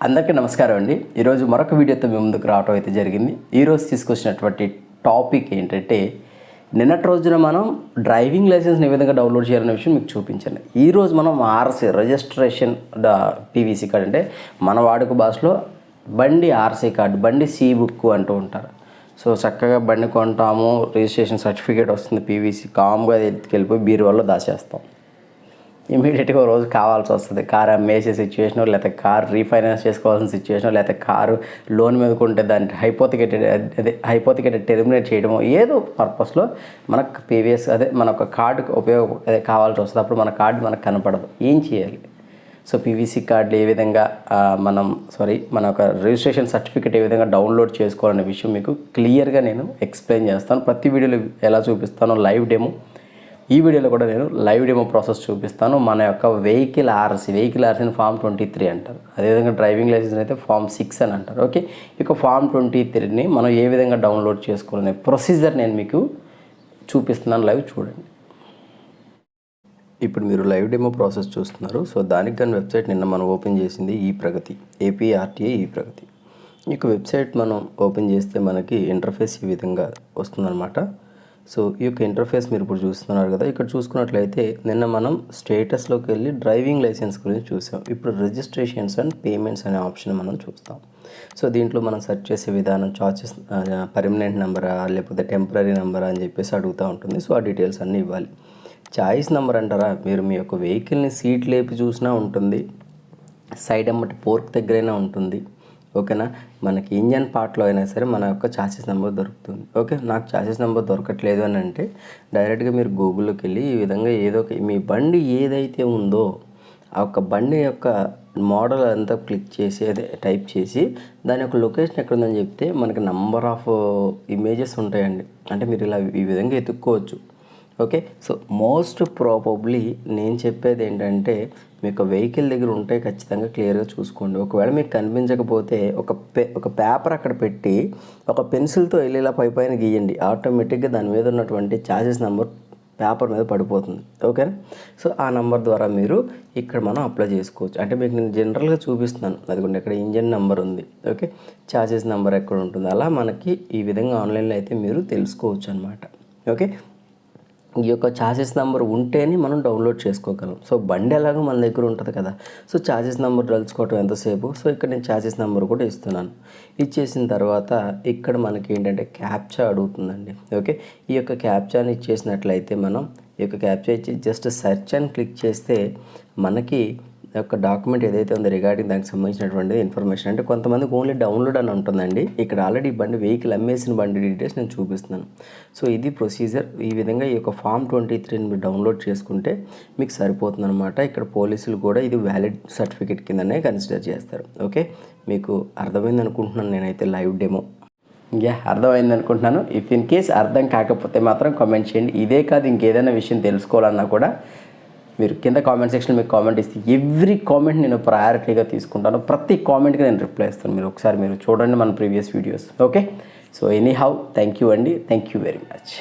అందరికీ నమస్కారం అండి. ఈరోజు మరొక వీడియోతో మీ ముందుకు రావడం అయితే జరిగింది. ఈరోజు తీసుకొచ్చినటువంటి టాపిక్ ఏంటంటే, నిన్నటి రోజున మనం డ్రైవింగ్ లైసెన్స్ని ఏ విధంగా డౌన్లోడ్ చేయాలనే విషయం మీకు చూపించాను. ఈరోజు మనం ఆర్సీ రిజిస్ట్రేషన్ పీవీసీ కార్డ్ అంటే మన వాడుక భాషలో బండి ఆర్సీ కార్డు, బండి సి బుక్ అంటూ ఉంటారు. సో చక్కగా బండి కొంటాము, రిజిస్ట్రేషన్ సర్టిఫికేట్ వస్తుంది, పీవీసీ కామ్గా ఎత్తుకెళ్ళిపోయి బీరువాలో దాచేస్తాం. ఇమీడియట్గా రోజు కావాల్సి వస్తుంది. కారు అమ్మేసే సిచ్యువేషను, లేకపోతే కారు రీఫైనాన్స్ చేసుకోవాల్సిన సిచ్యువేషను, లేకపోతే కారు లోన్ మీద కొంటే దాన్ని హైపోతికేటెడ్ టెర్మినేట్ చేయడమో ఏదో పర్పస్లో మనకు పీవీఎస్ మన ఒక కార్డుకి కావాల్సి వస్తుంది. అప్పుడు మన కార్డు మనకు కనపడదు. ఏం చేయాలి? సో పీవీసీ కార్డులు ఏ విధంగా మన ఒక రిజిస్ట్రేషన్ సర్టిఫికేట్ ఏ విధంగా డౌన్లోడ్ చేసుకోవాలనే విషయం మీకు క్లియర్గా నేను ఎక్స్ప్లెయిన్ చేస్తాను. ప్రతి వీడియోలో ఎలా చూపిస్తానో లైవ్ డెమో, ఈ వీడియోలో కూడా నేను లైవ్ డెమో ప్రాసెస్ చూపిస్తాను. మన యొక్క వెహికల్ ఆర్సీని ఫామ్ 23 అంటారు. అదేవిధంగా డ్రైవింగ్ లైసెన్స్ అయితే ఫామ్ 6 అని అంటారు. ఓకే, ఇక ఫామ్ 23ని మనం ఏ విధంగా డౌన్లోడ్ చేసుకోవాలనే ప్రొసీజర్ నేను మీకు చూపిస్తున్నాను. లైవ్ చూడండి. ఇప్పుడు మీరు లైవ్ డెమో ప్రాసెస్ చూస్తున్నారు. సో దానికి కానీ వెబ్సైట్ నిన్న మనం ఓపెన్ చేసింది APRTA, APRTA. ఇక వెబ్సైట్ మనం ఓపెన్ చేస్తే మనకి ఇంటర్ఫేస్ ఈ విధంగా వస్తుందన్నమాట. సో ఈ యొక్క ఇంటర్ఫేస్ మీరు ఇప్పుడు చూస్తున్నారు కదా. ఇక్కడ చూసుకున్నట్లయితే నిన్న మనం స్టేటస్లోకి వెళ్ళి డ్రైవింగ్ లైసెన్స్ గురించి చూసాం. ఇప్పుడు రిజిస్ట్రేషన్స్ అండ్ పేమెంట్స్ అనే ఆప్షన్ మనం చూస్తాం. సో దీంట్లో మనం సెర్చ్ చేసే విధానం చార్జెస్ పర్మనెంట్ నెంబరా లేకపోతే టెంపరీ నెంబరా అని చెప్పేసి అడుగుతూ ఉంటుంది. సో ఆ డీటెయిల్స్ అన్నీ ఇవ్వాలి. చాయిస్ నెంబర్ అంటారా, మీరు మీ యొక్క వెహికల్ని సీట్ లేపి చూసినా ఉంటుంది, సైడ్ అమ్మటి పోర్క్ దగ్గరైనా ఉంటుంది. ఓకేనా, మనకి ఇంజన్ పార్ట్లో అయినా సరే మన యొక్క చాసిస్ నెంబర్ దొరుకుతుంది. ఓకే, నాకు చాసిస్ నెంబర్ దొరకట్లేదు అని అంటే డైరెక్ట్గా మీరు గూగుల్లోకి వెళ్ళి ఈ విధంగా ఏదో ఒక మీ బండి ఏదైతే ఉందో ఆ యొక్క బండి యొక్క మోడల్ అంతా క్లిక్ చేసి అదే టైప్ చేసి దాని యొక్క లొకేషన్ ఎక్కడుందని చెప్తే మనకి నంబర్ ఆఫ్ ఇమేజెస్ ఉంటాయండి. అంటే మీరు ఇలా ఈ విధంగా ఎత్తుక్కోవచ్చు. ఓకే, సో మోస్ట్ ప్రాబబ్లీ నేను చెప్పేది ఏంటంటే మీకు వెహికల్ దగ్గర ఉంటే ఖచ్చితంగా క్లియర్గా చూసుకోండి. ఒకవేళ మీకు కనిపించకపోతే ఒక పేపర్ అక్కడ పెట్టి ఒక పెన్సిల్తో వెళ్ళి ఇలా పైన గీయండి. ఆటోమేటిక్గా దాని మీద ఉన్నటువంటి చార్జెస్ నెంబర్ పేపర్ మీద పడిపోతుంది. ఓకేనా, సో ఆ నెంబర్ ద్వారా మీరు ఇక్కడ మనం అప్లై చేసుకోవచ్చు. అంటే మీకు నేను జనరల్గా చూపిస్తున్నాను. అదిగోండి ఇక్కడ ఇంజన్ నెంబర్ ఉంది. ఓకే, చార్జెస్ నెంబర్ ఎక్కడ ఉంటుంది, అలా మనకి ఈ విధంగా ఆన్లైన్లో అయితే మీరు తెలుసుకోవచ్చు అనమాట. ఓకే, ఈ యొక్క చార్జెస్ నెంబర్ ఉంటేనే మనం డౌన్లోడ్ చేసుకోగలం. సో బండి ఎలాగో మన దగ్గర ఉంటుంది కదా. సో చార్జెస్ నెంబర్ తెలుసుకోవటం ఎంతసేపు. సో ఇక్కడ నేను చార్జెస్ నెంబర్ కూడా ఇస్తున్నాను. ఇచ్చేసిన తర్వాత ఇక్కడ మనకి ఏంటంటే క్యాప్చా అడుగుతుందండి. ఓకే, ఈ యొక్క క్యాప్చాని ఇచ్చేసినట్లయితే మనం ఈ యొక్క క్యాప్చా ఇచ్చి జస్ట్ సెర్చ్ అని క్లిక్ చేస్తే మనకి యొక్క డాక్యుమెంట్ ఏదైతే ఉందో రిగార్డింగ్ దానికి సంబంధించినటువంటి ఇన్ఫర్మేషన్, అంటే కొంతమందికి ఓన్లీ డౌన్లోడ్ అని ఉంటుందండి. ఇక్కడ ఆల్రెడీ బండి వెహికల్ అమ్మేసిన బండి డీటెయిల్స్ నేను చూపిస్తున్నాను. సో ఇది ప్రొసీజర్. ఈ విధంగా ఈ యొక్క ఫామ్ 23ని మీరు డౌన్లోడ్ చేసుకుంటే మీకు సరిపోతుంది అనమాట. ఇక్కడ పోలీసులు కూడా ఇది వ్యాలిడ్ సర్టిఫికేట్ కిందనే కన్సిడర్ చేస్తారు. ఓకే, మీకు అర్థమైంది అనుకుంటున్నాను నేనైతే లైవ్ డెమో. అర్థమైంది అనుకుంటున్నాను. ఇఫ్ ఇన్ కేస్ అర్థం కాకపోతే మాత్రం కామెంట్ చేయండి. ఇదే కాదు ఇంకేదైనా విషయం తెలుసుకోవాలన్నా కూడా మీరు కింద కామెంట్ సెక్షన్లో మీకు కామెంట్ ఇస్తే ఎవ్రీ కామెంట్ నేను ప్రయారిటీగా తీసుకుంటాను. ప్రతి కామెంట్కి నేను రిప్లై ఇస్తాను. మీరు ఒకసారి చూడండి మన previous videos. Okay, so anyhow thank you అండి. Thank you very much.